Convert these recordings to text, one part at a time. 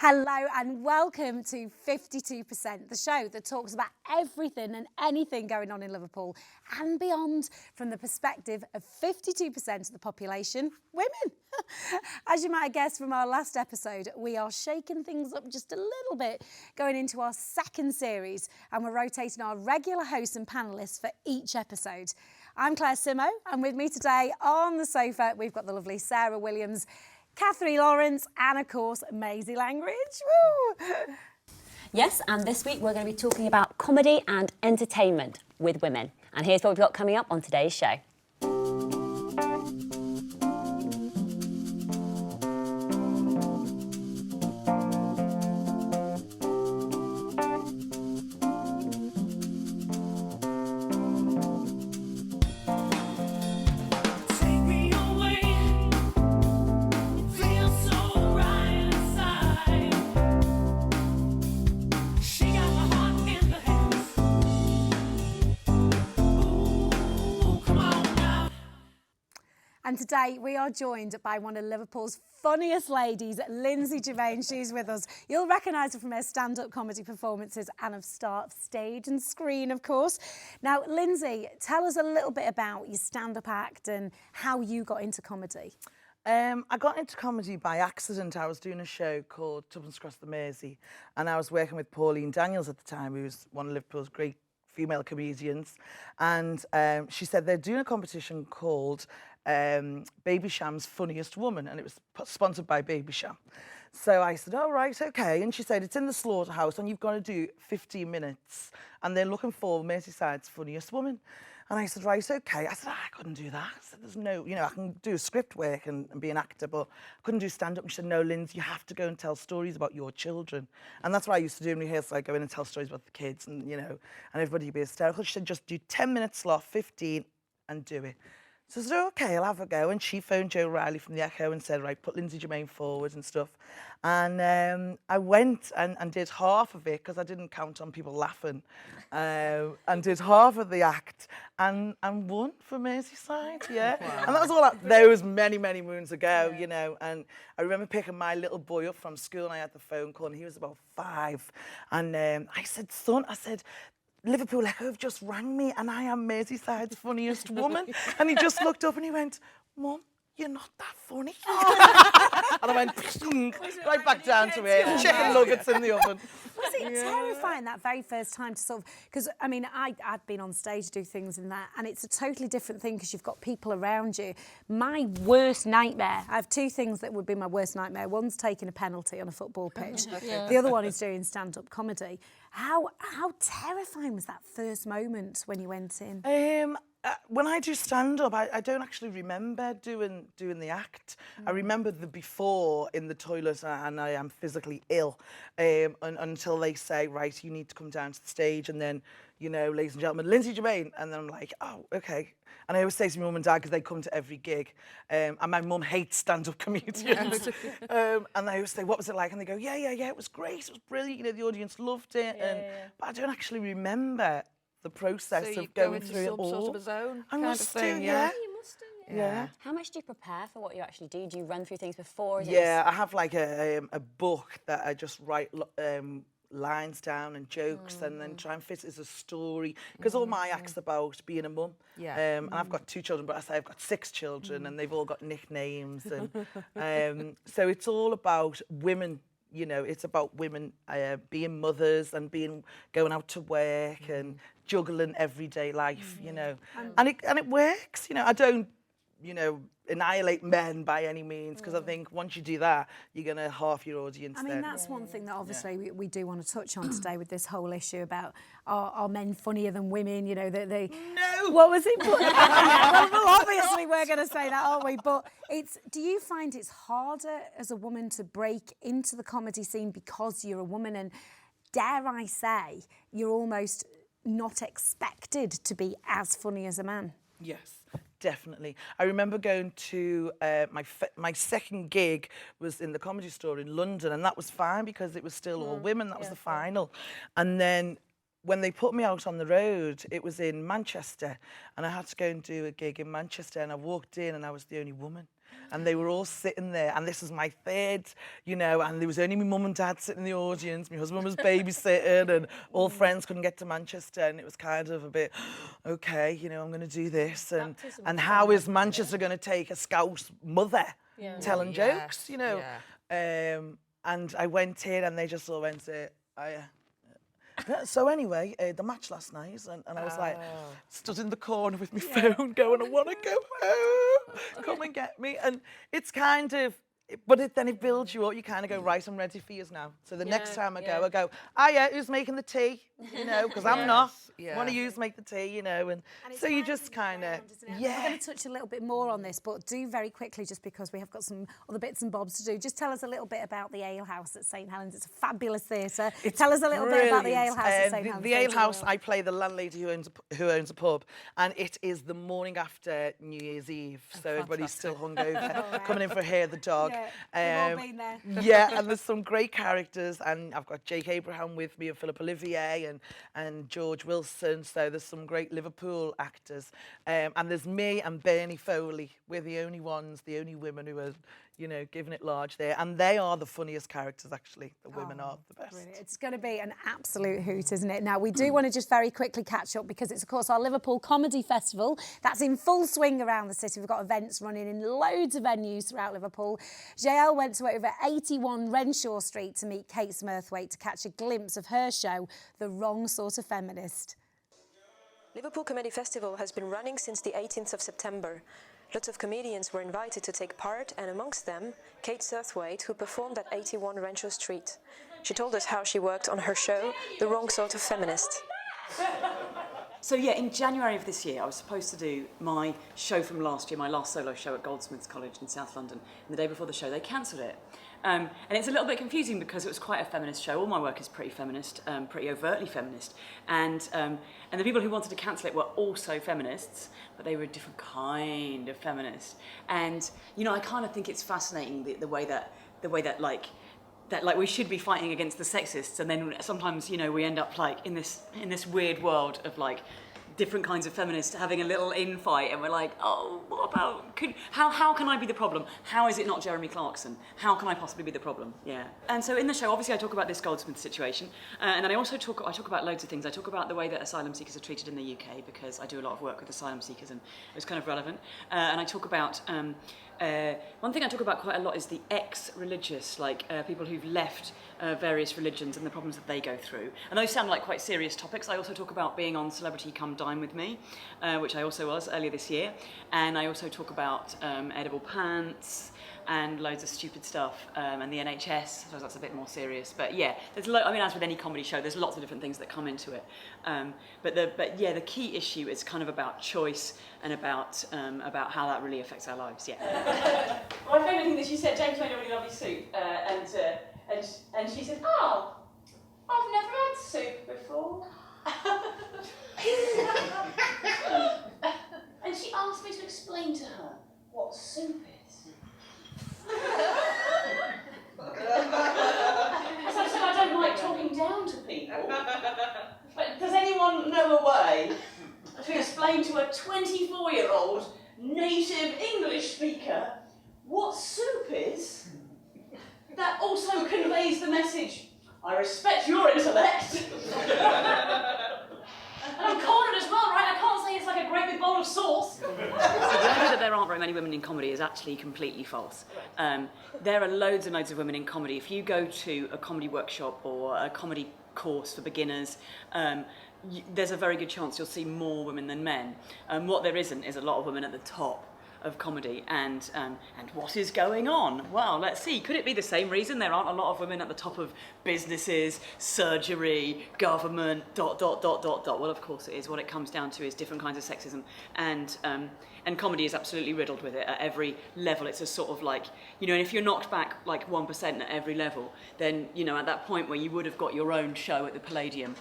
Hello and welcome to 52%, the show that talks about everything and anything going on in Liverpool and beyond from the perspective of 52% of the population, women. As you might have guessed from our last episode, we are shaking things up just a little bit going into our second series, and we're rotating our regular hosts and panellists for each episode. I'm Claire Simo, and with me today on the sofa, we've got the lovely Sarah Williams, Catherine Lawrence, and of course, Maisie Langridge. Woo! Yes, and this week we're going to be talking about comedy and entertainment with women. And here's what we've got coming up on today's show. And today we are joined by one of Liverpool's funniest ladies, Lindsay Germain. She's with us. You'll recognise her from her stand-up comedy performances and of stage and screen, of course. Now, Lindsay, tell us a little bit about your stand-up act and how you got into comedy. I got into comedy by accident. I was doing a show called Tubbins Cross the Mersey, and I was working with Pauline Daniels at the time, who was one of Liverpool's great female comedians. And she said they're doing a competition called Baby Sham's Funniest Woman, and it was sponsored by Baby Sham. So I said, oh, right, okay. And she said, it's in the slaughterhouse and you've got to do 15 minutes and they're looking for Merseyside's funniest woman. And I said, right, okay. I said, I couldn't do that. I said, there's no, I can do script work and be an actor, but I couldn't do stand-up. And she said, no, Lindsay, you have to go and tell stories about your children. And that's what I used to do in rehearsal. I'd go in and tell stories about the kids and, and everybody would be hysterical. She said, just do 10 minutes slot, 15, and do it. So I said, okay, I'll have a go. And she phoned Joe Riley from the Echo and said, right, put Lindsay Germain forward and stuff. And I went and did half of it because I didn't count on people laughing, and did half of the act and won for Merseyside, yeah. Wow. And that was all those many, many moons ago, And I remember picking my little boy up from school and I had the phone call and he was about 5. And I said, son, Liverpool Echo have just rang me and I am Merseyside's funniest woman. And he just looked up and he went, Mum, you're not that funny. And I went right back down to it. Chicken nuggets in the oven. Was it terrifying that very first time to sort of, because I mean, I'd been on stage do things in that, and it's a totally different thing because you've got people around you. My worst nightmare, I have 2 things that would be my worst nightmare. One's taking a penalty on a football pitch. The other one is doing stand-up comedy. How terrifying was that first moment when you went in? When I do stand-up, I don't actually remember doing the act. I remember the before in the toilet and I am physically ill until they say, right, you need to come down to the stage and then, ladies and gentlemen, Lindsay Germain. And then I'm like, oh, okay. And I always say to my mum and dad, because they come to every gig, and my mum hates stand-up comedians. And I always say, what was it like? And they go, yeah, it was great. It was brilliant. The audience loved it. But I don't actually remember the process of going through it all. Sort of a zone I must do, yeah. You must do, yeah. How much do you prepare for what you actually do? Do you run through things before? I have like a book that I just write lines down and jokes and then try and fit it as a story. Because all my act's about being a mum. And I've got 2 children, but I say I've got 6 children and they've all got nicknames. And so it's all about women. It's about women being mothers and going out to work and juggling everyday life, and it works. I don't, annihilate men by any means because I think once you do that, you're gonna half your audience. I mean, that's one thing that obviously we do want to touch on today with this whole issue about are men funnier than women? They No. What was it? well, obviously we're going to say that, aren't we? But do you find it's harder as a woman to break into the comedy scene because you're a woman, and dare I say, you're almost not expected to be as funny as a man? Yes. Definitely. I remember going to my second gig was in the Comedy Store in London, and that was fine because it was still all women. That was the final. And then when they put me out on the road, it was in Manchester, and I had to go and do a gig in Manchester, and I walked in and I was the only woman. And they were all sitting there, and this was my third, you know, and there was only my mum and dad sitting in the audience. My husband was babysitting, and all friends couldn't get to Manchester, and it was kind of a bit, okay, you know, I'm going to do this, and how is Manchester going to take a Scouse mother telling jokes, you know? And I went in, and they just all went, so anyway, the match last night, and I was like, stood in the corner with my phone going, I want to go home, come and get me. And it's kind of, but then it builds you up. You kind of go, right, I'm ready for yours now. So the next time I go, who's making the tea? You know, because I'm not. One of you's make the tea, you know, and so you just kind of, We're going to touch a little bit more on this, but do very quickly, just because we have got some other bits and bobs to do. Just tell us a little bit about the Ale House at St Helens. It's a fabulous theatre. Tell us a little bit about the Ale House at St Helens. The Ale House, I play the landlady who owns a pub, and it is the morning after New Year's Eve, so everybody's still hungover, coming in for Hair the Dog. Yeah, we've all been there. Yeah, and there's some great characters, and I've got Jake Abraham with me, and Philip Olivier, and George Wilson, so there's some great Liverpool actors. And there's me and Bernie Foley. We're the only ones, the only women who are, you know, giving it large there. And they are the funniest characters, actually. The women are the best. Brilliant. It's going to be an absolute hoot, isn't it? Now, we do want to just very quickly catch up because it's, of course, our Liverpool Comedy Festival. That's in full swing around the city. We've got events running in loads of venues throughout Liverpool. JL went to over 81 Renshaw Street to meet Kate Smurthwaite to catch a glimpse of her show, The Wrong Sort of Feminist. Liverpool Comedy Festival has been running since the 18th of September. Lots of comedians were invited to take part, and amongst them, Kate Smurthwaite, who performed at 81 Renshaw Street. She told us how she worked on her show, The Wrong Sort of Feminist. So yeah, in January of this year, I was supposed to do my show from last year, my last solo show at Goldsmiths College in South London. And the day before the show, they cancelled it. And it's a little bit confusing because it was quite a feminist show. All my work is pretty feminist, pretty overtly feminist. And the people who wanted to cancel it were also feminists, but they were a different kind of feminist. And, you know, I kind of think it's fascinating the way that like we should be fighting against the sexists, and then sometimes, you know, we end up like in this weird world of like different kinds of feminists having a little infight, and we're like, oh, what about, how can I be the problem? How is it not Jeremy Clarkson? How can I possibly be the problem? Yeah. And so in the show, obviously I talk about this Goldsmith situation, and then I also talk about loads of things. I talk about the way that asylum seekers are treated in the UK, because I do a lot of work with asylum seekers, and it was kind of relevant. And I talk about, one thing I talk about quite a lot is the ex-religious, like people who've left various religions and the problems that they go through. And those sound like quite serious topics. I also talk about being on Celebrity Come Dine With Me, which I also was earlier this year. And I also talk about edible pants and loads of stupid stuff, and the NHS. I suppose that's a bit more serious. But yeah, I mean, as with any comedy show, there's lots of different things that come into it. But yeah, the key issue is kind of about choice and about how that really affects our lives. Yeah. My favourite thing that she said, James made a really lovely soup, and she said, "Oh, I've never had soup before." And she asked me to explain to her what soup is. As I said, I don't like talking down to people. But does anyone know a way to explain to a 24-year-old native English speaker what soup is that also conveys the message, I respect your intellect? And I'm cornered as well, right? I can't say it's like a great big bowl of sauce. So the idea that there aren't very many women in comedy is actually completely false. There are loads and loads of women in comedy. If you go to a comedy workshop or a comedy course for beginners, there's a very good chance you'll see more women than men. What there isn't is a lot of women at the top of comedy, and what is going on? Well, let's see. Could it be the same reason there aren't a lot of women at the top of businesses, surgery, government, ... Well, of course it is. What it comes down to is different kinds of sexism, and comedy is absolutely riddled with it at every level. It's a sort of like, you know, and if you're knocked back like 1% at every level, then, you know, at that point where you would have got your own show at the Palladium,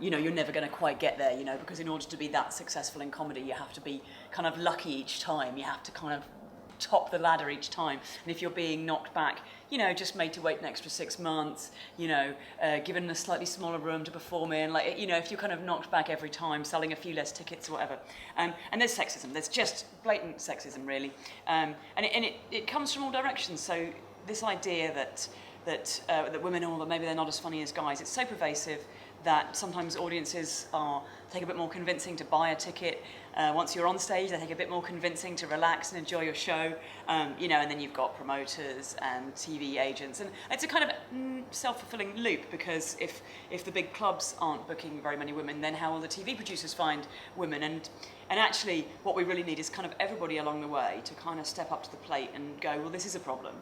you know, you're never going to quite get there, you know, because in order to be that successful in comedy, you have to be kind of lucky each time. You have to kind of top the ladder each time. And if you're being knocked back, you know, just made to wait an extra 6 months, you know, given a slightly smaller room to perform in, like, you know, if you're kind of knocked back every time, selling a few less tickets or whatever. And there's sexism. There's just blatant sexism, really. And it comes from all directions. So this idea that women, or that maybe they're not as funny as guys, it's so pervasive that sometimes audiences take a bit more convincing to buy a ticket. Once you're on stage, they take a bit more convincing to relax and enjoy your show. You know, and then you've got promoters and TV agents, and it's a kind of self-fulfilling loop, because if the big clubs aren't booking very many women, then how will the TV producers find women? And actually, what we really need is kind of everybody along the way to kind of step up to the plate and go, well, this is a problem.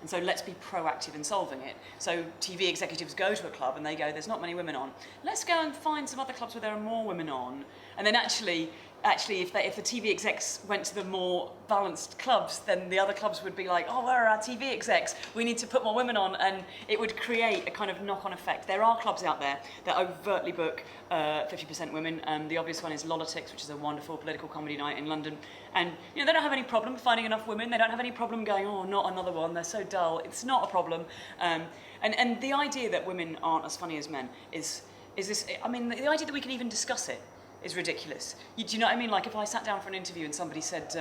And so let's be proactive in solving it. So TV executives go to a club and they go, there's not many women on. Let's go and find some other clubs where there are more women on. And then actually if the TV execs went to the more balanced clubs, then the other clubs would be like, oh, where are our TV execs? We need to put more women on. And it would create a kind of knock-on effect. There are clubs out there that overtly book 50% women. The obvious one is Lolitics, which is a wonderful political comedy night in London. And you know, they don't have any problem finding enough women. They don't have any problem going, oh, not another one. They're so dull. It's not a problem. And the idea that women aren't as funny as men is this. I mean, the idea that we can even discuss it is ridiculous. Do you know what I mean? Like, if I sat down for an interview and somebody said,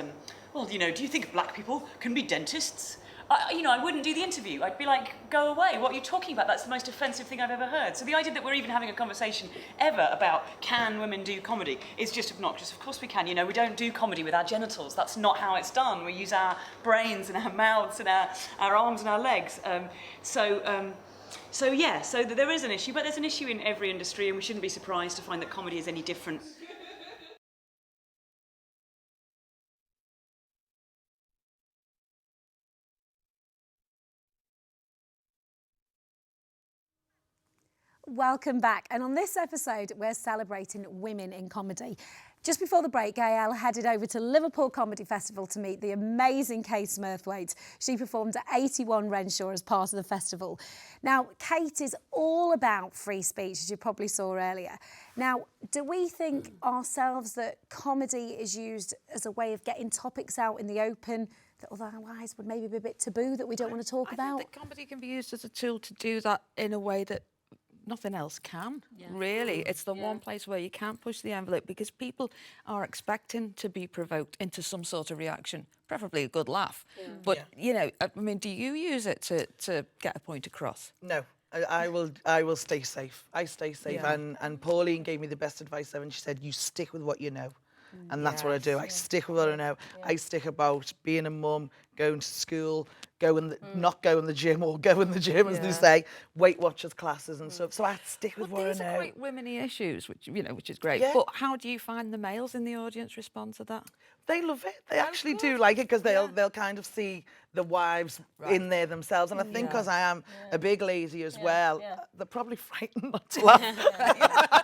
well, you know, do you think black people can be dentists? You know, I wouldn't do the interview. I'd be like, go away. What are you talking about? That's the most offensive thing I've ever heard. So the idea that we're even having a conversation ever about can women do comedy is just obnoxious. Of course we can. You know, we don't do comedy with our genitals. That's not how it's done. We use our brains and our mouths and our arms and our legs. So there is an issue, but there's an issue in every industry, and we shouldn't be surprised to find that comedy is any different. Welcome back. And on this episode, we're celebrating women in comedy. Just before the break, Gael headed over to Liverpool Comedy Festival to meet the amazing Kate Smurthwaite. She performed at 81 Renshaw as part of the festival. Now, Kate is all about free speech, as you probably saw earlier. Now, do we think ourselves that comedy is used as a way of getting topics out in the open that otherwise would maybe be a bit taboo, that we don't want to talk about? I think that comedy can be used as a tool to do that in a way that nothing else can, really. It's the one place where you can't push the envelope, because people are expecting to be provoked into some sort of reaction, preferably a good laugh. But, you know, I mean, do you use it to get a point across? No. I will stay safe. I stay safe. And Pauline gave me the best advice ever, and she said, you stick with what you know. And that's what I do. I stick with what I know. I stick about being a mum, going to school, not go in the gym, or go in the gym, as they say, Weight Watchers classes and stuff. So I stick with what I know. These are quite women-y issues, which is great. Yeah. But how do you find the males in the audience respond to that? They love it. They actually do like it, because they'll kind of see the wives in there themselves. And I think because I am a big lazy as well, they're probably frightened not to laugh.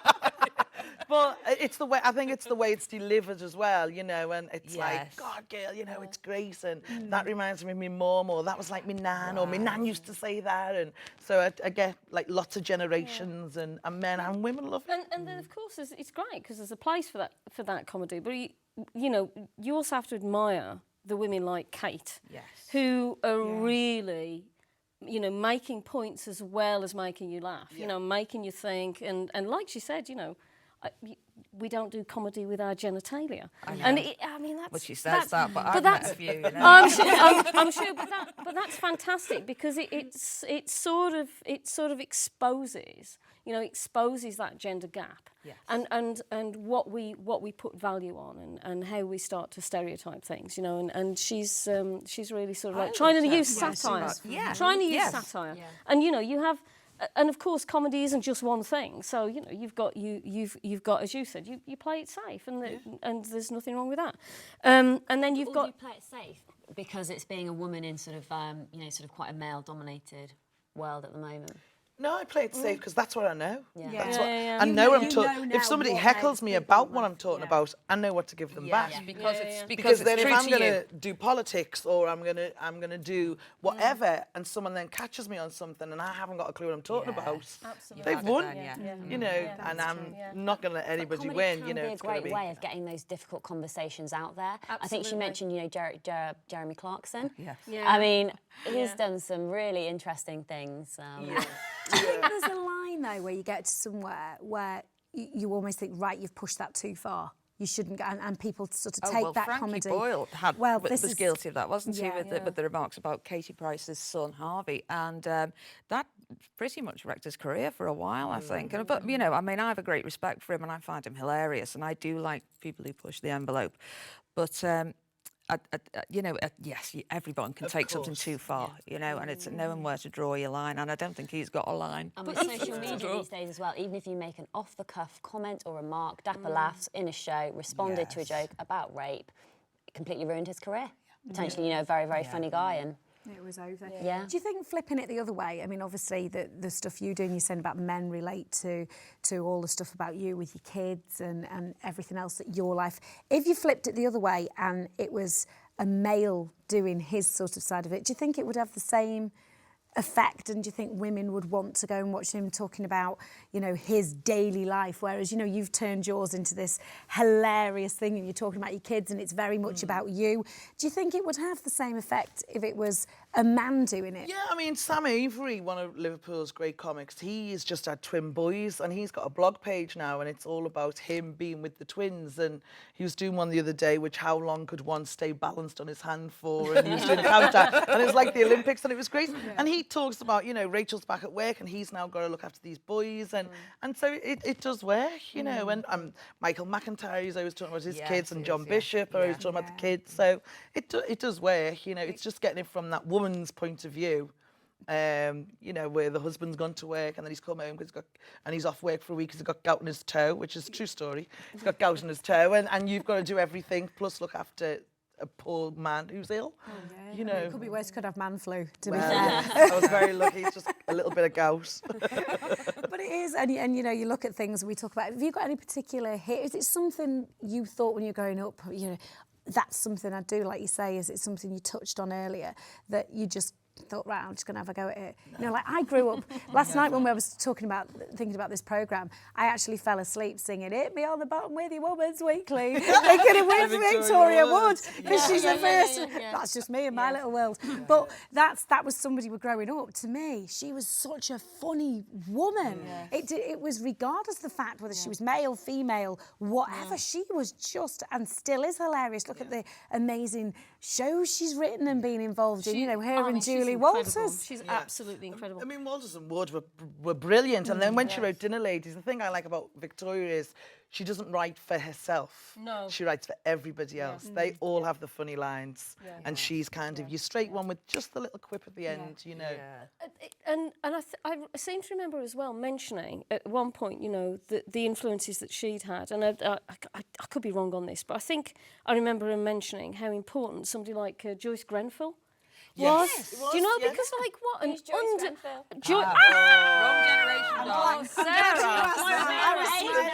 But it's the way, I think it's the way it's delivered as well, you know, and it's like, God, girl, you know, it's great, and that reminds me of my mum, or that was like my nan, or my nan used to say that, and so I get like lots of generations, and men and women love it. And then, of course, it's great, because there's a place for that comedy, but you know, you also have to admire the women like Kate, who are really, you know, making points as well as making you laugh, you know, making you think, and like she said, you know, we don't do comedy with our genitalia. And I mean, that's... Well, she says that, but I've met a few, you know. I'm sure, but that's fantastic, because it sort of exposes, you know, that gender gap. Yes. And what we put value on, and how we start to stereotype things, you know, and she's really sort of like trying to use satire. Trying to use satire. Yeah. And you know, you have... And of course, comedy isn't just one thing. So you know, you've got, as you said, you play it safe, and there's nothing wrong with that. And then you've got. You play it safe because it's being a woman in sort of quite a male-dominated world at the moment. No, I play it safe because that's what I know. Yeah. That's Yeah, what yeah, yeah. I You know. know- I'm you talking. know If now somebody what heckles makes me people about what laugh. I'm talking Yeah. about, I know what to give them back. because Yeah, it's yeah. because Because then it's if true I'm to gonna you. do politics or I'm gonna do whatever, and someone then catches me on something and I haven't got a clue what I'm talking about, Absolutely. they've won. Yeah. You know, and I'm not gonna let anybody Comedy win. can You know, be a it's gonna great be. way of getting those difficult conversations out there. I think she Absolutely. mentioned, you know, Jeremy Clarkson. Yes. Yeah. I mean, he's Yeah. done some really interesting things. I think there's a line though where you get to somewhere where you almost think, right, you've pushed that too far. You shouldn't go, and people sort of take well, that Frankie comedy. Boyle this was is guilty of that, wasn't he, Yeah. with the remarks about Katie Price's son Harvey, and that pretty much wrecked his career for a while, I think. But you know, I mean, I have a great respect for him, and I find him hilarious, and I do like people who push the envelope. But you know, yes, everyone can take something too far, you know, and it's knowing where to draw your line, and I don't think he's got a line. And with social media these days as well, even if you make an off-the-cuff comment or remark, dapper laughs in a show, responded to a joke about rape, it completely ruined his career. Potentially, you know, a very, very funny guy. And It was over. Yeah. Do you think flipping it the other way? I mean, obviously, the stuff you do and you're saying about men relate to all the stuff about you with your kids and everything else that your life. If you flipped it the other way and it was a male doing his sort of side of it, do you think it would have the same effect? And do you think women would want to go and watch him talking about, you know, his daily life? Whereas, you know, you've turned yours into this hilarious thing and you're talking about your kids and it's very much about you. Do you think it would have the same effect if it was a man doing it? Yeah, I mean, Sam Avery, one of Liverpool's great comics, he's just had twin boys and he's got a blog page now and it's all about him being with the twins. And he was doing one the other day, which how long could one stay balanced on his hand for? And he was doing a countdown and it was like the Olympics and it was great. And he talks about, you know, Rachel's back at work and he's now got to look after these boys. And so it does work, you know. And Michael McIntyre, he's always talking about his kids, and John Bishop are always talking about the kids. So it does work, you know. It's just getting it from that woman's point of view, you know, where the husband's gone to work and then he's come home and he's off work for a week because he's got gout in his toe, which is a true story. He's got gout in his toe and you've got to do everything plus look after a poor man who's ill. You know. It could be worse, could have man flu, to be Well, fair. I was very lucky. It's just a little bit of gout. But it is, and you know, you look at things, we talk about, have you got any particular hit? Is it something you thought when you were growing up, you know, that's something I do, like you say, is it something you touched on earlier that you just thought, right, I'm just going to have a go at it? No. You know, like I grew up, last night when we was thinking about this programme, I actually fell asleep singing Hit Me on the Bottom with Your Woman's Weekly. They could have won Victoria Wood because she's the first. That's just me in my little world. But that was somebody who was growing up. To me, she was such a funny woman. It was regardless of the fact whether she was male, female, whatever, she was just and still is hilarious. Look at the amazing shows she's written and been involved in, you know, her and Julie Walters. She's absolutely incredible. I mean, Walters and Wood were brilliant. And then when she wrote Dinner Ladies, the thing I like about Victoria is she doesn't write for herself. No. She writes for everybody else. They all have the funny lines. And she's kind of your straight one with just the little quip at the end, you know. And I seem to remember as well mentioning at one point, you know, the influences that she'd had. And I could be wrong on this, but I think I remember her mentioning how important somebody like Joyce Grenfell was. Yes, it was, Do you know? yes. Because like what an Joyce Grenfell? Wrong generation,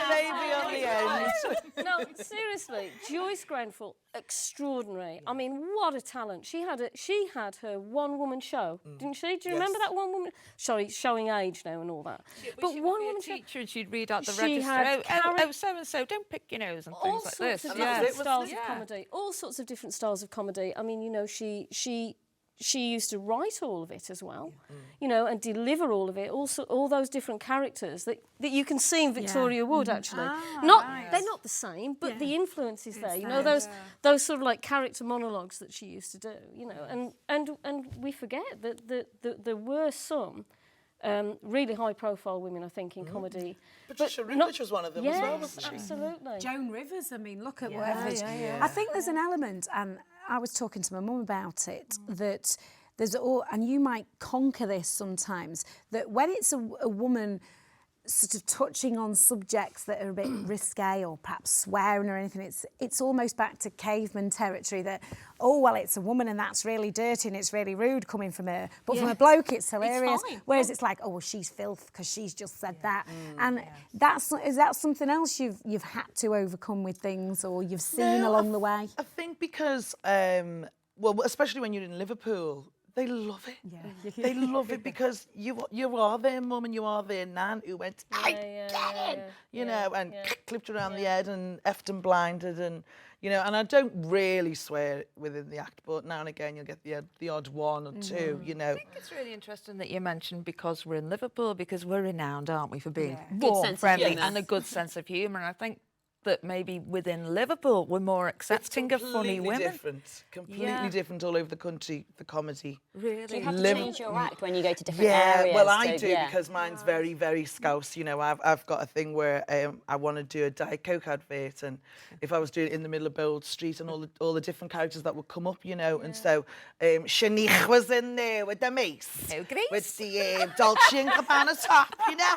Baby on the end. No, seriously, Joyce Grenfell, extraordinary. I mean, what a talent. She had her one-woman show, didn't she? Do you remember that one woman? Sorry, showing age now and all that. But she one would woman be a teacher and she'd read out the She register. had Oh, so-and-so, don't pick your nose and all things like sorts this. of Yeah. different styles Yeah. of comedy. All sorts of different styles of comedy. I mean, you know, she used to write all of it as well, you know, and deliver all of it. Also, all those different characters that you can see in Victoria Wood, actually. They're not the same, but the influence is there. You know, those sort of like character monologues that she used to do. You know, and we forget that there were some really high-profile women, I think, in comedy. Patricia Routledge was one of them as well, Yes, wasn't she? absolutely. Joan Rivers, I mean, look at whatever. I think there's an element, and I was talking to my mum about it, that there's and you might conquer this sometimes, that when it's a woman sort of touching on subjects that are a bit risque or perhaps swearing or anything. It's almost back to caveman territory that, oh, well, it's a woman and that's really dirty and it's really rude coming from her. But from a bloke, it's hilarious. fine. Whereas it's like, oh, well, she's filth because she's just said that. And is that something else you've had to overcome with things or you've seen along the way? I think because, well, especially when you're in Liverpool, they love it. Yeah. They love it because you are their mum and you are their nan who went, you know, and clipped around the head and effed and blinded and, you know, and I don't really swear within the act, but now and again you'll get the odd one or two, you know. I think it's really interesting that you mentioned because we're in Liverpool, because we're renowned, aren't we, for being Good warm, sense of friendly humour. and a good sense of humour. And I think that maybe within Liverpool we're more accepting of funny women. Completely different all over the country, the comedy. Really? Do you have to change your act when you go to different Yeah, areas? well, I to- do because mine's very, very scouse. You know, I've got a thing where I want to do a Diet Coke advert, and if I was doing it in the middle of Bold Street and all the different characters that would come up, you know, and so Shanique was in there with the mace, Oh, great. with the Dolce and Gabbana top, you know,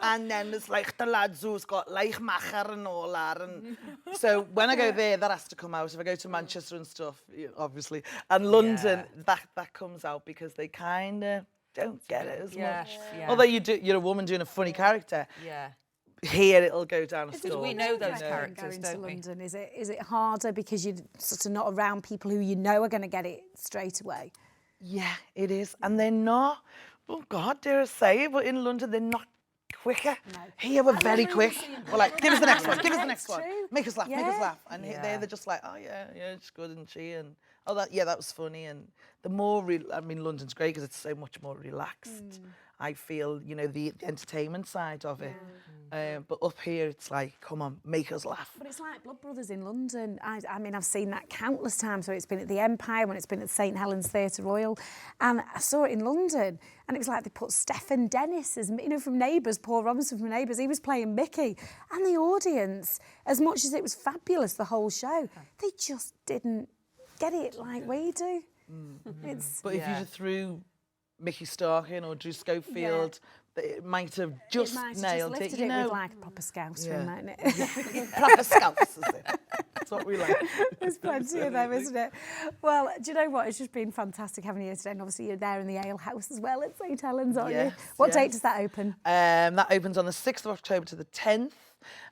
and then there's like the lads who's got like macher and all that, and so when I go there, that has to come out. If I go to Manchester and stuff, obviously, and London, that comes out because they kind of don't get it as much. Yeah. Although you're a woman doing a funny character, Yeah. here it'll go down a Because storm. we know those Going characters, to don't we? London, is it harder because you're sort of not around people who you know are going to get it straight away? Yeah, it is. And they're not, oh God, dare I say it, but in London they're not quicker. No. Here we're very quick. We're like, give us the next one, give us the next It's one. true. Make us laugh, make us Yeah. laugh. And there they're just like, oh yeah, it's good, and she, and oh that was funny. And the more, I mean, London's great because it's so much more relaxed. I feel, you know, the entertainment side of it. But up here, it's like, come on, make us laugh. But it's like Blood Brothers in London. I mean, I've seen that countless times where it's been at the Empire, when it's been at St Helens Theatre Royal. And I saw it in London, and it was like they put Stephen Dennis, as you know, from Neighbours, Paul Robinson from Neighbours, he was playing Mickey. And the audience, as much as it was fabulous, the whole show, they just didn't get it like we do. But if you threw Mickey Stark in or Drew Schofield, it might have just nailed lifted it. You know, with like a proper scouse ring, mightn't it? proper scouts, is it? That's what we like. There's plenty of them, isn't it? Well, do you know what? It's just been fantastic having you here today. And obviously you're there in the Ale House as well at St Helens, aren't you? Yes, What yes. date does that open? That opens on the 6th of October to the 10th.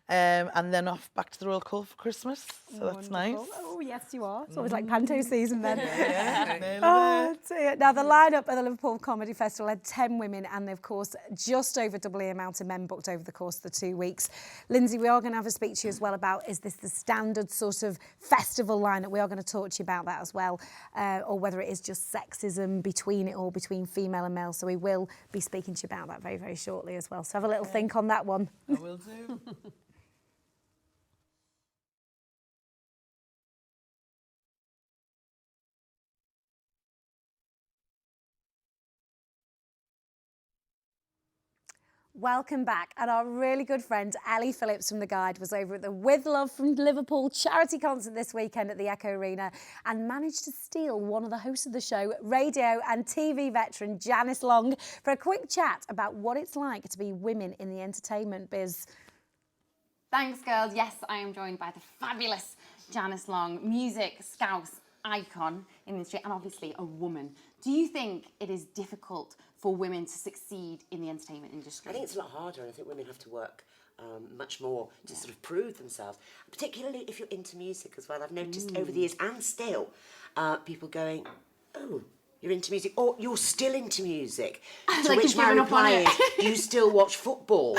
And then off back to the Royal Court for Christmas. So that's nice. Oh, yes, you are. It's always like panto season then. Nailed Oh, dear. Now, the lineup at the Liverpool Comedy Festival had 10 women and, of course, just over double the amount of men booked over the course of the 2 weeks. Lindsay, we are going to have a speak to you as well about, is this the standard sort of festival lineup? We are going to talk to you about that as well, or whether it is just sexism between it all, between female and male. So we will be speaking to you about that very, very shortly as well. So have a little think on that one. I will do. Welcome back. And our really good friend, Ellie Phillips from The Guide, was over at the With Love from Liverpool charity concert this weekend at the Echo Arena and managed to steal one of the hosts of the show, radio and TV veteran Janice Long, for a quick chat about what it's like to be women in the entertainment biz. Thanks, girls. Yes, I am joined by the fabulous Janice Long, music scouse icon in the industry, and obviously a woman. Do you think it is difficult for women to succeed in the entertainment industry? I think it's a lot harder, and I think women have to work much more to sort of prove themselves, particularly if you're into music as well. I've noticed over the years, and still, people going, oh, you're into music, or you're still into music. To Like which you've my given up reply on it. is, you still watch football.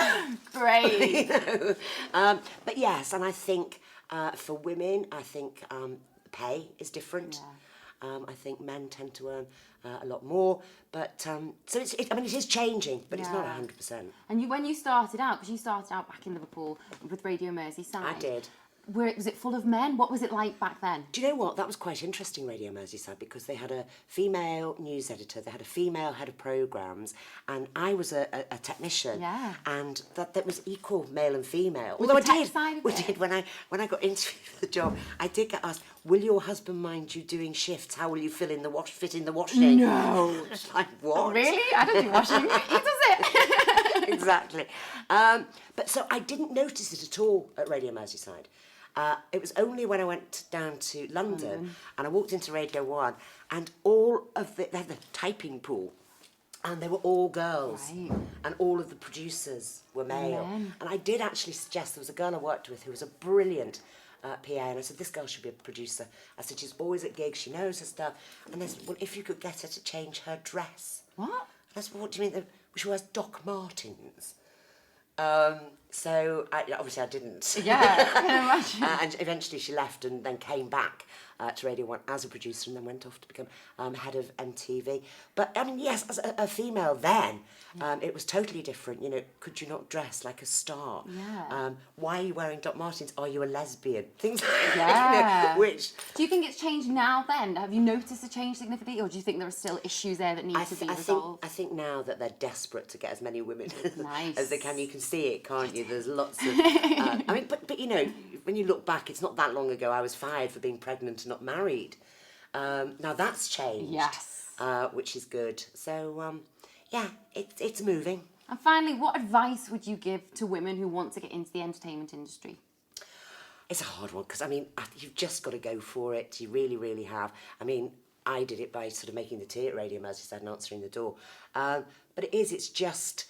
Great. You know? But yes, and I think for women, I think pay is different. I think men tend to earn a lot more, but so I mean, it is changing, but it's not 100%. And when you started out, because you started out back in Liverpool with Radio Merseyside. I did. Was it full of men? What was it like back then? Do you know what? That was quite interesting, Radio Merseyside, because they had a female news editor, they had a female head of programmes, and I was a technician. Yeah. And that was equal male and female. With Although the I tech did, side of we it? did when I got interviewed for the job, I did get asked, will your husband mind you doing shifts? How will you fit in the washing? No. It's like, what? Really? I don't do washing. He does it. exactly. But so I didn't notice it at all at Radio Merseyside. It was only when I went down to London and I walked into Radio 1 and all of they had the typing pool and they were all girls and all of the producers were male. And I did actually suggest, there was a girl I worked with who was a brilliant PA, and I said, this girl should be a producer. I said, she's always at gigs, she knows her stuff. And they said, well, if you could get her to change her dress. What? And I said, well, what do you mean? She wears Doc Martens. So obviously I didn't. Yeah, I can imagine. And eventually she left and then came back to Radio 1 as a producer and then went off to become head of MTV. But I mean, yes, as a female then, it was totally different. You know, could you not dress like a star? Yeah. Why are you wearing Doc Martens? Are you a lesbian? Things like Yeah. that, which... Do you think it's changed now then? Have you noticed a change significantly, or do you think there are still issues there that need to be resolved? I think now that they're desperate to get as many women Nice. as they can. You can see it, can't you? There's lots of... I mean, but you know, when you look back, it's not that long ago I was fired for being pregnant and not married. Now that's changed. Yes. Which is good. So, yeah, it's moving. And finally, what advice would you give to women who want to get into the entertainment industry? It's a hard one because, I mean, you've just got to go for it. You really, really have. I mean, I did it by sort of making the tea at Radio Merseyside and answering the door. But it's just,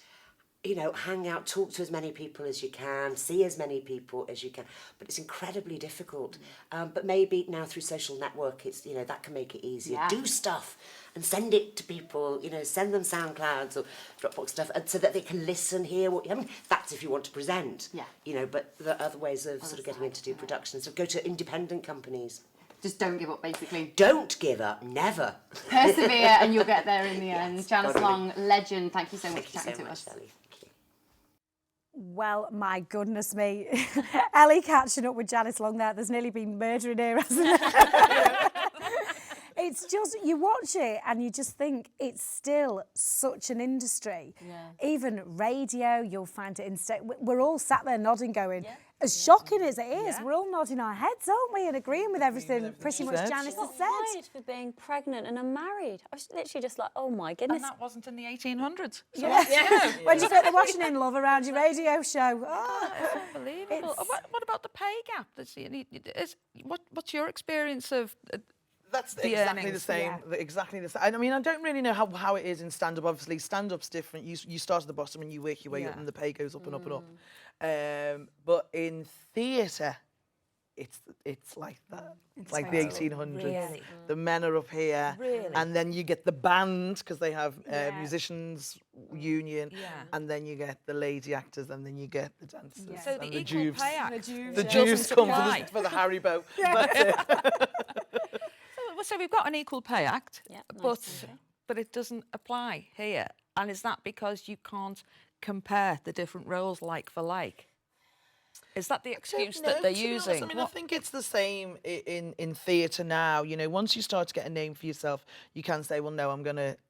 you know, hang out, talk to as many people as you can, see as many people as you can. But it's incredibly difficult. But maybe now through social network, it's, you know, that can make it easier. Yeah. Do stuff and send it to people, you know, send them SoundClouds or Dropbox stuff so that they can listen, hear what... I mean, that's if you want to present. Yeah. You know, but there are other ways of sort of getting in to do productions. So go to independent companies. Just don't give up, basically. Don't give up, never. Persevere and you'll get there in the end. Yes, Janice totally. Long, legend, thank you so much Thank for you chatting so to much, us. Sally. Thank you. Well, my goodness me. Ellie catching up with Janice Long there. There's nearly been murder in here, hasn't there? It's just, you watch it and you just think it's still such an industry. Yeah. Even radio, you'll find it we're all sat there nodding going, as shocking as it is, we're all nodding our heads, aren't we, and agreeing with everything pretty much Janice has said. Fired for being pregnant and unmarried. I was literally just like, oh my goodness. And that wasn't in the 1800s. So Yeah. When do you think they're washing in love around your radio show? Oh, it's unbelievable. What about the pay gap? What's your experience of... That's the exactly earnings, the same. Exactly the same. I mean, I don't really know how it is in stand-up. Obviously, stand-up's different. You start at the bottom and you work your way up, and the pay goes up and up and up. But in theatre, it's like that. It's like the 1800s. Really? The men are up here, and then you get the band because they have musicians union, and then you get the lady actors, and then you get the dancers. So and the Equal Jews. Pay Act. The Jews come apply. for the Haribo. That's it. So we've got an Equal Pay Act, Yeah, nice but it doesn't apply here. And is that because you can't compare the different roles like for like? Is that the excuse that they're using? I mean, I think it's the same in theatre now. You know, once you start to get a name for yourself, you can say, well, no,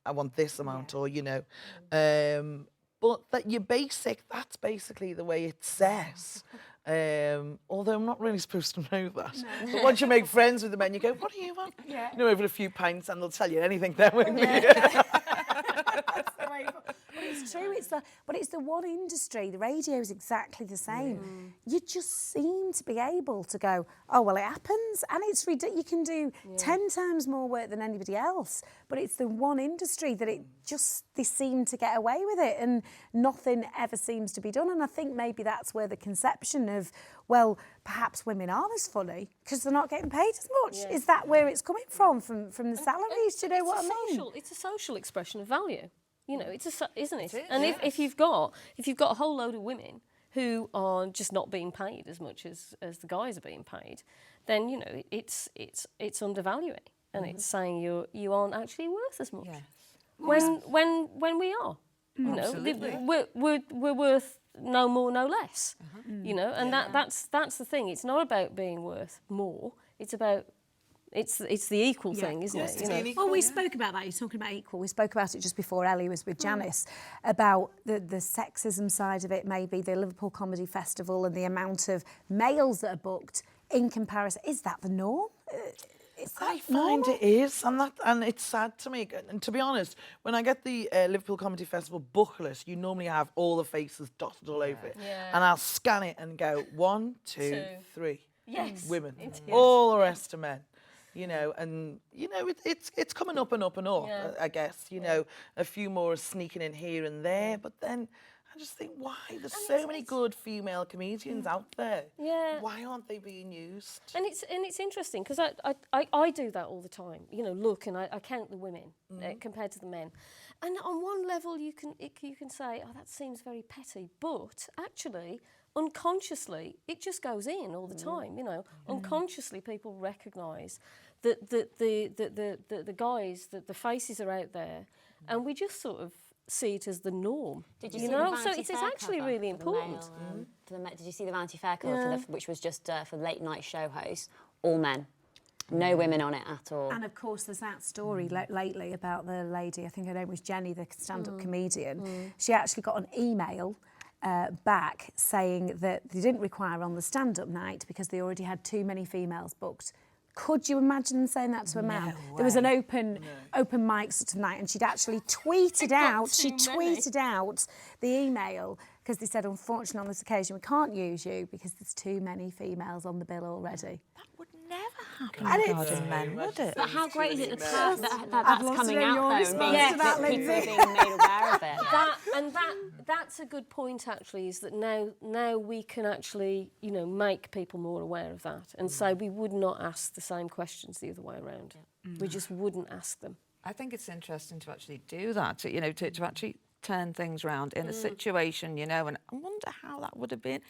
I want this amount, or, you know. But that that's basically the way it says. Although I'm not really supposed to know that. No. But once you make friends with the men, you go, what do you want? Yeah. You know, over a few pints, and they'll tell you anything then, won't they? But it's true, but it's the one industry, the radio is exactly the same. You just seem to be able to go, oh, well, it happens, and it's ridiculous. You can do 10 times more work than anybody else, but it's the one industry that they seem to get away with it, and nothing ever seems to be done. And I think maybe that's where the conception of, well, perhaps women aren't as funny because they're not getting paid as much. Yeah. Is that where it's coming from the salaries? Do you know what I mean? It's a social expression of value. You know, isn't it? And if you've got a whole load of women who are just not being paid as much as the guys are being paid, then, you know, it's undervaluing, and it's saying you aren't actually worth as much. Yes. When we are, you know, we're worth no more, no less. You know, and that's the thing. It's not about being worth more. It's about it's the equal thing, isn't it? You know? Well, we spoke about that. You're talking about equal. We spoke about it just before Ellie was with Janice about the sexism side of it, maybe the Liverpool Comedy Festival and the amount of males that are booked in comparison. Is that the norm? Is I that find normal? it is, and it's sad to me. And to be honest, when I get the Liverpool Comedy Festival booklet, you normally have all the faces dotted all over it, and I'll scan it and go 1, 2, 3, women, all the rest are men. You know, and you know it's coming up and up and up. I guess you know a few more are sneaking in here and there, but then I just think why there's so many good female comedians out there. Yeah. Why aren't they being used? And it's interesting because I do that all the time. You know, look, and I count the women compared to the men, and on one level you can say, oh, that seems very petty, but actually unconsciously it just goes in all the time. You know, unconsciously people recognise that the guys, that the faces are out there, and we just sort of see it as the norm. Did you you see know? the So Vanity it's Fair actually cover really for the important. did you see the Vanity Fair cover which was just for late night show hosts? All men. No women on it at all. And of course, there's that story lately about the lady, I think her name was Jenny, the stand-up comedian. She actually got an email back saying that they didn't require her on the stand-up night because they already had too many females booked. Could you imagine them saying that to a man? There was an open mic sort of night, and she'd actually tweeted out. She tweeted out the email because they said, unfortunately, on this occasion, we can't use you because there's too many females on the bill already. That would never happen regarding men, would it? But how great is it that I'd that's love to coming know out your though, response and to that, people are Lindsay. being made aware of it. That's a good point actually, is that now we can actually, you know, make people more aware of that and say we would not ask the same questions the other way around. We just wouldn't ask them. I think it's interesting to actually do that, you know, to actually turn things around in a situation, you know, and I wonder how that would have been.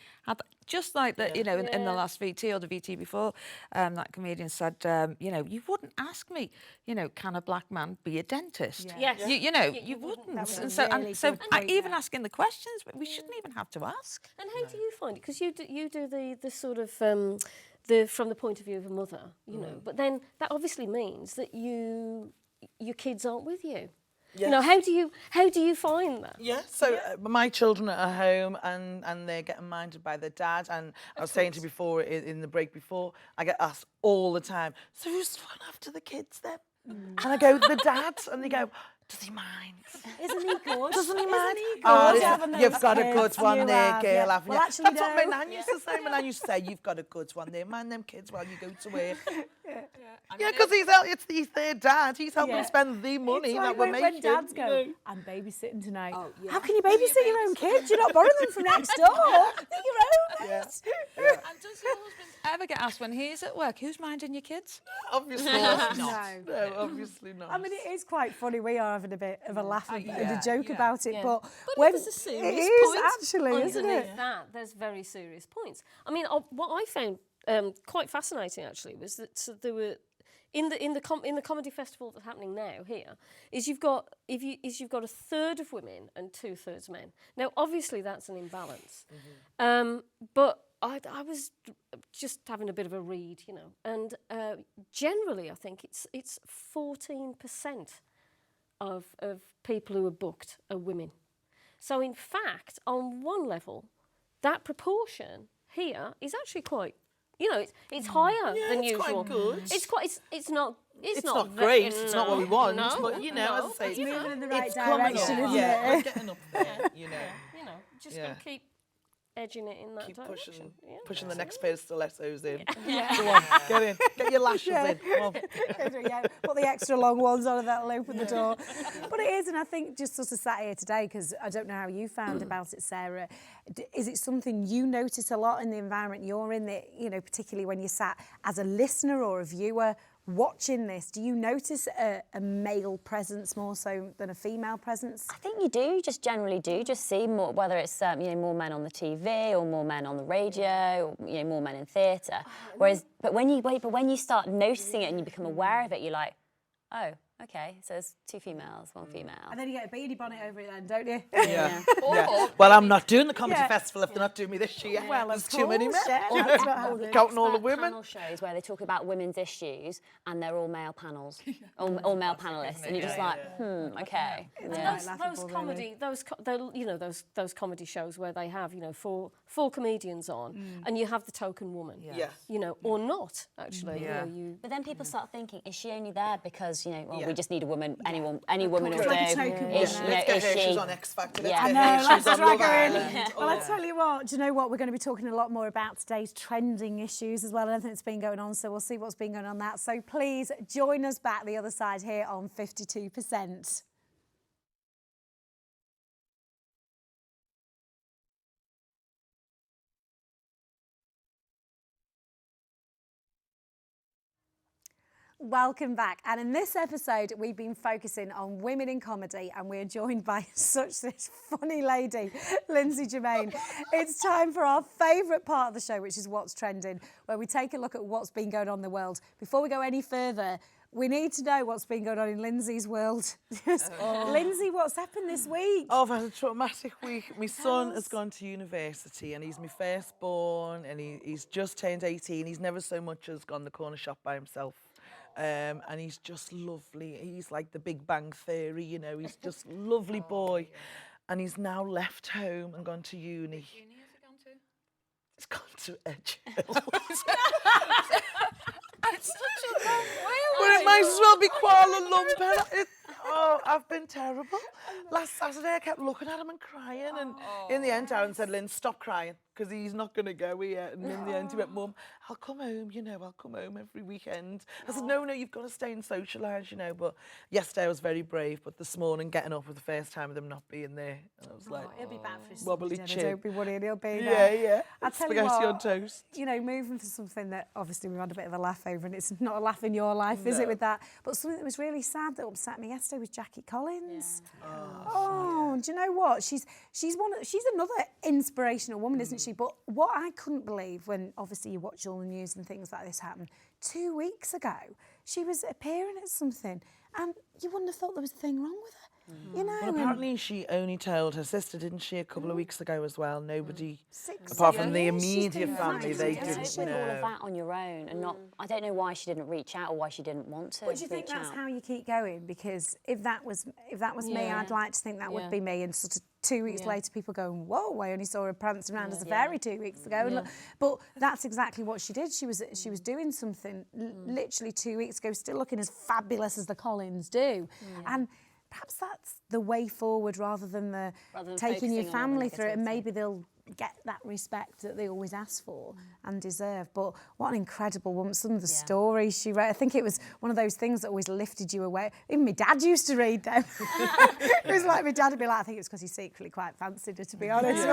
Just like that, you know, in the last VT or the VT before, that comedian said, you know, you wouldn't ask me, you know, can a black man be a dentist? Yes. You know, you wouldn't. was And a so, really good point even there. asking the questions, we shouldn't even have to ask. And how do you find it? Because you do the sort of from the point of view of a mother, you know, but then that obviously means that your kids aren't with you. Yes. You know, how do you find that? Yeah, so my children are at home and they're getting minded by their dad. And I was saying to you before, in the break before, I get asked all the time, so who's the one after the kids then? And I go, the dad. And they go, does he mind? Isn't he good? Doesn't he mind? good Listen, having you've those got a kids? good one You there, have, girl, yeah. haven't Well, you? actually, That's what my no. nan used to say. My nan used to say, you've got a good one there. Mind them kids while you go to work. Yeah, because he's their dad. He's helping Yeah. spend the money It's that like we're when making. dads go, you know. I'm babysitting tonight. How can you babysit your own kids? You're not borrowing them from next door. They're your own. Yeah. And does your husband ever get asked when he's at work, who's minding your kids? Obviously not. No. No, obviously not. I mean, it is quite funny. We are having a bit of a laugh and yeah, a joke about it, but But there's a serious it is point actually, isn't underneath it? that. There's very serious points. I mean, what I found quite fascinating actually was that there were in the comedy festival that's happening now here you've got a third of women and 2/3 men. Now, obviously, that's an imbalance, but I was just having a bit of a read, you know, and generally, I think it's 14% of people who are booked are women. So, in fact, on one level, that proportion here is actually quite, you know, it's higher than it's usual. quite good. It's not. It's not great. It's not what we want. No, but, you know, as I say, It's moving in the right it's coming direction, up. isn't Yeah, it? we're getting up there, you know. You know, just Yeah. gonna keep edging it in that Keep direction. pushing the next pair of stilettos in. Go on, get in. Get your lashes in. Come on. Yeah, put the extra long ones on and that'll open the door. But it is, and I think just sort of sat here today, because I don't know how you found about it, Sarah. Is it something you notice a lot in the environment you're in, that, you know, particularly when you sat as a listener or a viewer watching this, do you notice a male presence more so than a female presence? I think you do, just generally do, just see more, whether it's you know, more men on the TV or more men on the radio, or, you know, more men in theatre. But when you start noticing it and you become aware of it, you're like, oh, Okay, so there's 2 females, 1 female. And then you get a beanie bonnet over it then, don't you? Yeah. Well, I'm not doing the comedy festival if they're not doing me this year. Well, There's of too many men. course, yeah, that's what happens. Counting all the Expert women. panel shows where they talk about women's issues and they're all male panels, all male panelists, and you're just like, okay. Yeah. Those comedy, those comedy shows where they have, four comedians on, and you have the token woman, or not actually. But then people start thinking, is she only there because we just need a woman? Any woman will do. Like a token woman. Is she? She's on X Factor. Yeah. I know, let's She's on drag Love her in. Island. Well, I tell you what, do you know what? We're going to be talking a lot more about today's trending issues as well, anything that's been going on, so we'll see what's been going on that. So please join us back the other side here on 52%. Welcome back. And in this episode, we've been focusing on women in comedy, and we're joined by such this funny lady, Lindsay Germain. It's time for our favourite part of the show, which is What's Trending, where we take a look at what's been going on in the world. Before we go any further, we need to know what's been going on in Lindsay's world. Lindsay, what's happened this week? Oh, I've had a traumatic week. My son has gone to university and he's my firstborn, and he's just turned 18. He's never so much as gone the corner shop by himself. And he's just lovely. He's like the Big Bang Theory, he's just a lovely boy. And he's now left home and gone to uni. Which uni has he gone to? He's gone to Edge Hill. It's such a long way But it might as well be Kuala Lumpur. I've been terrible. Last Saturday I kept looking at him and crying, and in the end Darren said, Lynn, stop crying, because he's not going to go here. And in the end he went, Mum, I'll come home, I'll come home every weekend. I said, no, you've got to stay and socialise, But yesterday I was very brave, but this morning getting up for the first time with him not being there, and I was like, He'll be back for his wobbly dinner, chin. don't be worried, he'll be there. Yeah. I'll tell you Spaghetti what, on toast. Moving for something that obviously we've had a bit of a laugh over, and it's not a laugh in your life, is it, with that? But something that was really sad that upset me yesterday was Jackie Collins. Yeah. Do you know what? She's another inspirational woman, isn't she? But what I couldn't believe when obviously you watch all the news and things like this happen, 2 weeks ago, she was appearing at something, and you wouldn't have thought there was a thing wrong with her. Well, apparently she only told her sister, didn't she, a couple of weeks ago as well? Nobody, apart from the immediate family, they didn't With all of that on your own, and not. I don't know why she didn't reach out or why she didn't want to. But do you think that's how you keep going? Because if that was me, I'd like to think that would be me. And sort of 2 weeks later, people going, "Whoa, I only saw her prancing around as a fairy 2 weeks ago." And look, but that's exactly what she did. She was doing something literally 2 weeks ago, still looking as fabulous as the Collins do, and. Perhaps that's the way forward rather than taking your family through it, and maybe they'll get that respect that they always ask for and deserve. But what an incredible woman. Some of the stories she read, I think it was one of those things that always lifted you away. Even my dad used to read them. It was like my dad would be like, I think it's because he secretly quite fancied her, to be honest.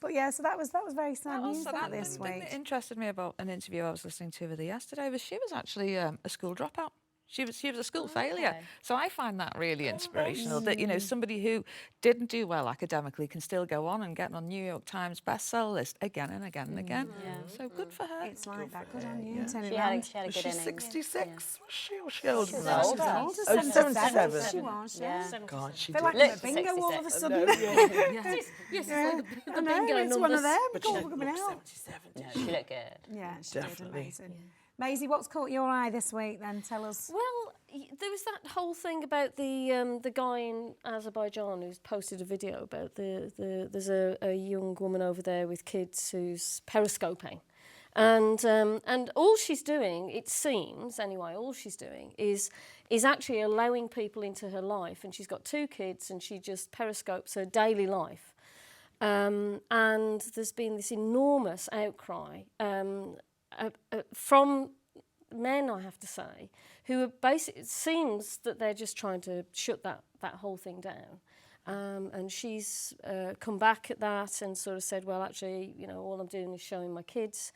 But yeah, so that was very sad news this week. The thing that interested me about an interview I was listening to with her yesterday was she was actually a school dropout. She was a school failure. So I find that really inspirational that, somebody who didn't do well academically can still go on and get on New York Times bestseller list again and again and again. So good for her. It's like that. Good on you. She had a good She's innings. 66. Was she? Or she older than She's that? older. Oh, 77. She was, God, she I feel did. like I'm at bingo all of a sudden. Yes, it's like the I know, bingo it's one of numbers. them. But Go she on, didn't coming look out. 77, did No, she? she looked good. Yeah, she Definitely. did amazing. Maisie, what's caught your eye this week then? Tell us. Well, there was that whole thing about the guy in Azerbaijan who's posted a video about there's a young woman over there with kids who's periscoping, and all she's doing, it seems anyway, is actually allowing people into her life, and she's got 2 kids, and she just periscopes her daily life, and there's been this enormous outcry from men, I have to say, who are basically, it seems that they're just trying to shut that whole thing down. And she's come back at that and sort of said, well, actually, all I'm doing is showing my kids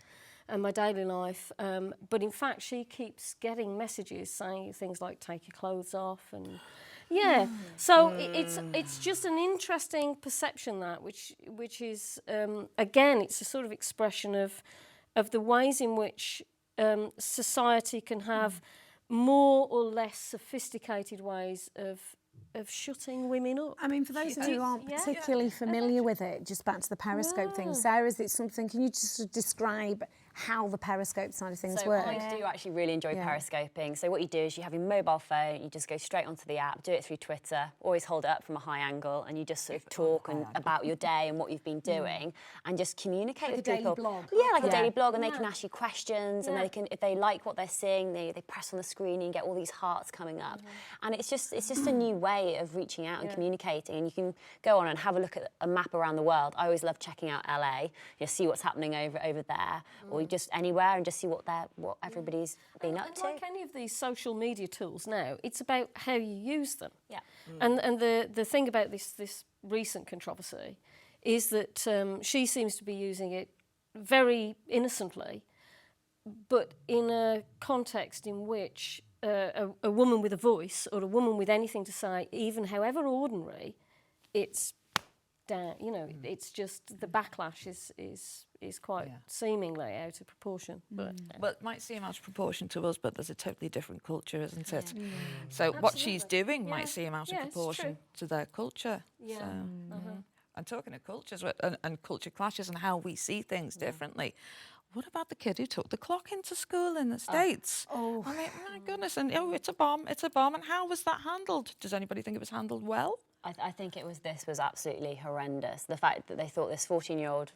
and my daily life. But in fact, she keeps getting messages saying things like, take your clothes off. And so it's just an interesting perception which is, again, it's a sort of expression of the ways in which society can have more or less sophisticated ways of shutting women up. I mean, for those of you who aren't particularly familiar with it, just back to the Periscope thing, Sarah, is it something, can you just describe how the Periscope side of things work? I do actually really enjoy periscoping. So what you do is you have your mobile phone, you just go straight onto the app, do it through Twitter, always hold it up from a high angle, and you just sort of talk about your day and what you've been doing, and just communicate with people. Like a daily blog. Yeah, like a daily blog, and they can ask you questions, and they can, if they like what they're seeing, they press on the screen and you get all these hearts coming up. And it's just a new way of reaching out and communicating, and you can go on and have a look at a map around the world. I always love checking out LA, see what's happening over there, or just anywhere, and just see what everybody's been up to. Like any of these social media tools now, it's about how you use them. Yeah. And the thing about this recent controversy is that she seems to be using it very innocently, but in a context in which a woman with a voice or a woman with anything to say, even however ordinary, it's down. It's just the backlash is quite seemingly out of proportion. But well, it might seem out of proportion to us, but there's a totally different culture, isn't it? So what she's doing might seem out of proportion to their culture. Yeah. So, and talking of cultures and culture clashes and how we see things differently, what about the kid who took the clock into school in the States? I mean, my goodness, and it's a bomb, and how was that handled? Does anybody think it was handled well? I think this was absolutely horrendous. The fact that they thought this 14-year-old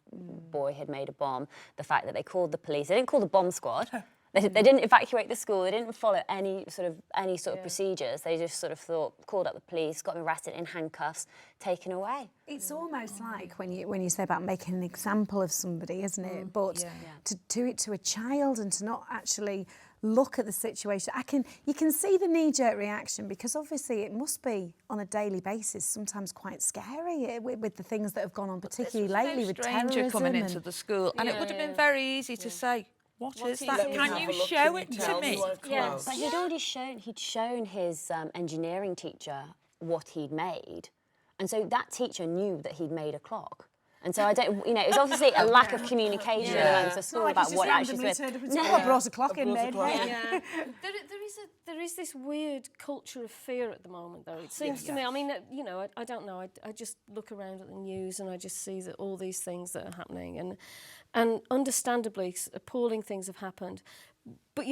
boy had made a bomb, the fact that they called the police. They didn't call the bomb squad. They didn't evacuate the school. They didn't follow any sort of procedures. They just sort of called up the police, got him arrested in handcuffs, taken away. It's almost like when you say about making an example of somebody, isn't it? But to do it to a child and to not actually look at the situation, you can see the knee-jerk reaction, because obviously it must be on a daily basis sometimes quite scary with the things that have gone on, particularly lately with terrorism. Coming into the school, and it would have been very easy to say, What is that? Can you show it to me? Yeah, but he'd already shown his engineering teacher what he'd made, and so that teacher knew that he'd made a clock. And so it was obviously a lack of communication amongst the school about what actually. I brought a clock in, mate. There is this weird culture of fear at the moment, though. It seems to me. I mean, I don't know. I just look around at the news and I just see that all these things that are happening, and understandably, appalling things have happened. But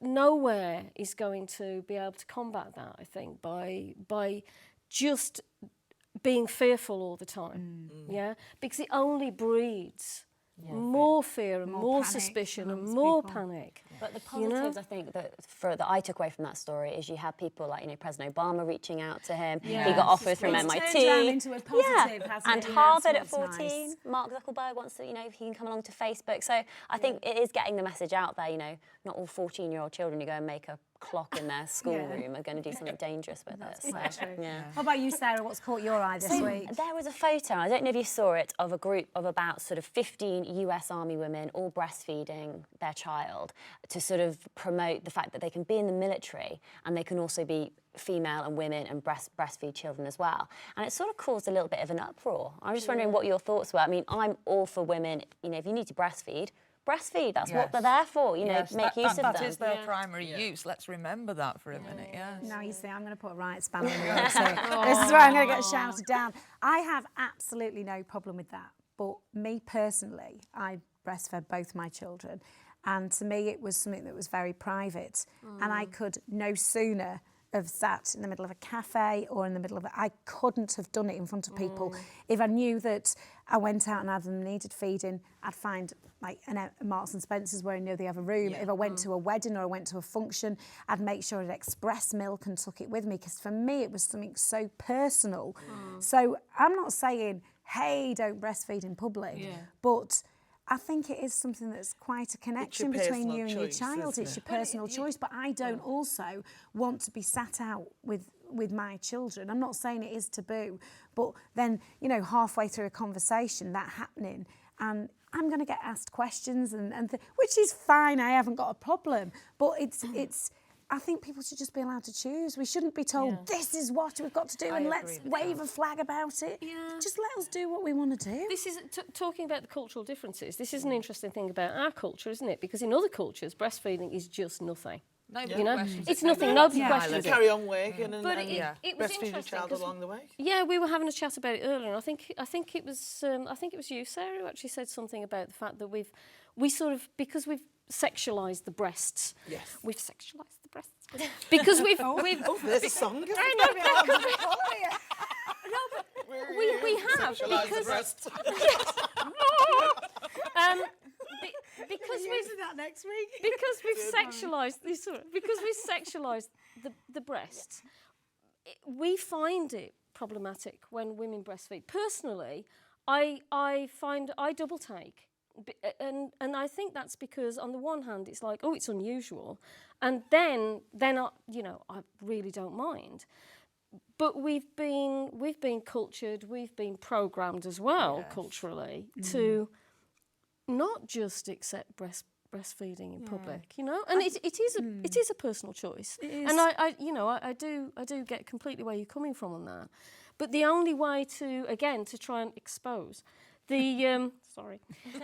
nowhere is going to be able to combat that. I think by just being fearful all the time, because it only breeds more fear and more suspicion and more panic. But the positives, I think, that I took away from that story is you had people like President Obama reaching out to him. He got offers from MIT. Into a positive, and Harvard at 14. Nice. Mark Zuckerberg wants to, he can come along to Facebook. So I think it is getting the message out there. Not all 14-year-old children who go and make a clock in their schoolroom are going to do something dangerous with it. So, What about you, Sarah? What's caught your eye this week? There was a photo, I don't know if you saw it, of a group of about sort of 15 US Army women all breastfeeding their child to sort of promote the fact that they can be in the military and they can also be female and women and breastfeed children as well. And it sort of caused a little bit of an uproar. I'm just wondering what your thoughts were. I mean, I'm all for women, if you need to breastfeed, that's what they're there for, make use of them. That is their primary use. Let's remember that for a minute, Now, you see, I'm going to put a right spanner in the works here. This is where I'm going to get shouted down. I have absolutely no problem with that. But me personally, I breastfed both my children. And to me, it was something that was very private. And I could no sooner have sat in the middle of a cafe or in the middle of I couldn't have done it in front of people. If I knew that I went out and had them needed feeding, I'd find like a Marks and Spencer's where I know they have a room. If I went to a wedding or I went to a function, I'd make sure I'd express milk and took it with me, because for me it was something so personal. So I'm not saying, hey, don't breastfeed in public, but I think it is something that's quite a connection between you and your child. It's your personal choice, but I don't also want to be sat out with my children. I'm not saying it is taboo, but then, halfway through a conversation, that happening, and I'm going to get asked questions, which is fine, I haven't got a problem, but it's. I think people should just be allowed to choose. We shouldn't be told, this is what we've got to do and let's wave a flag about it. Just let us do what we want to do. This is, talking about the cultural differences, this is an interesting thing about our culture, isn't it? Because in other cultures, breastfeeding is just nothing. Nobody You know, questions it's it. nothing. Nobody Yeah. questions it. Carry on working and, But and it was breastfeed your interesting child 'cause along the way. Yeah, we were having a chat about it earlier, and I think it was you, Sarah, who actually said something about the fact that we sort of, because we've sexualised the breasts. Yes. We've sexualised the breasts because we've There's a song. we have because because we've that next week. because we've sexualised the breasts. We find it problematic when women breastfeed. Personally, I find I double take. And I think that's because on the one hand it's like, oh, it's unusual, and then I really don't mind. But we've been cultured, we've been programmed as well culturally to not just accept breastfeeding in public, you know, and it is a personal choice. And I do get completely where you're coming from on that. But the only way to try and expose the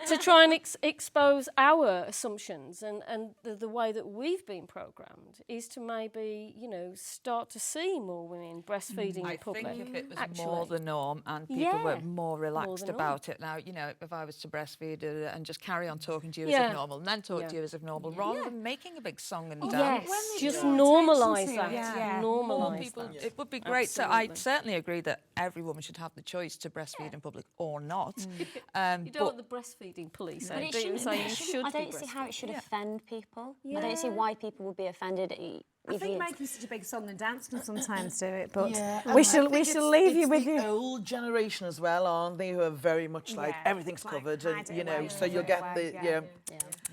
to try and expose our assumptions and the way that we've been programmed is to maybe, start to see more women breastfeeding in public. I think if it was more the norm and people were more relaxed about it now, if I was to breastfeed and just carry on talking to you as if normal and then talk to you as if normal, rather than making a big song and dance. Yes, just normalise that. More Normalise people, that. it would be great. So I certainly agree that every woman should have the choice to breastfeed in public or not. You don't want the breastfeeding police out But there saying you should I be don't see how it should breastfeeding. offend people. I don't see why people would be offended. I think making such a big song and dance can sometimes do it, but and we I shall think leave you it's with the you. old generation as well, aren't they? Who are very much like everything's like covered, hide and it so away, you'll get the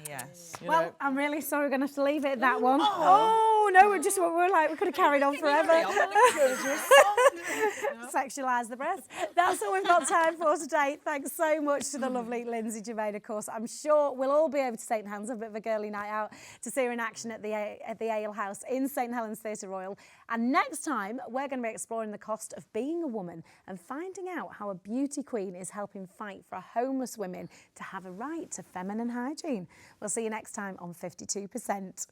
Yes. Well, I'm really sorry we're going to have to leave it at that one. Oh no, we could have carried on forever. Sexualise the breast. That's all we've got time for today. Thanks so much to the lovely Lindsay Germain. Of course, I'm sure we'll all be able to take hands, a bit of a girly night out, to see her in action at the Ale House in St Helens Theatre Royal. And next time, we're going to be exploring the cost of being a woman and finding out how a beauty queen is helping fight for homeless women to have a right to feminine hygiene. We'll see you next time on 52%.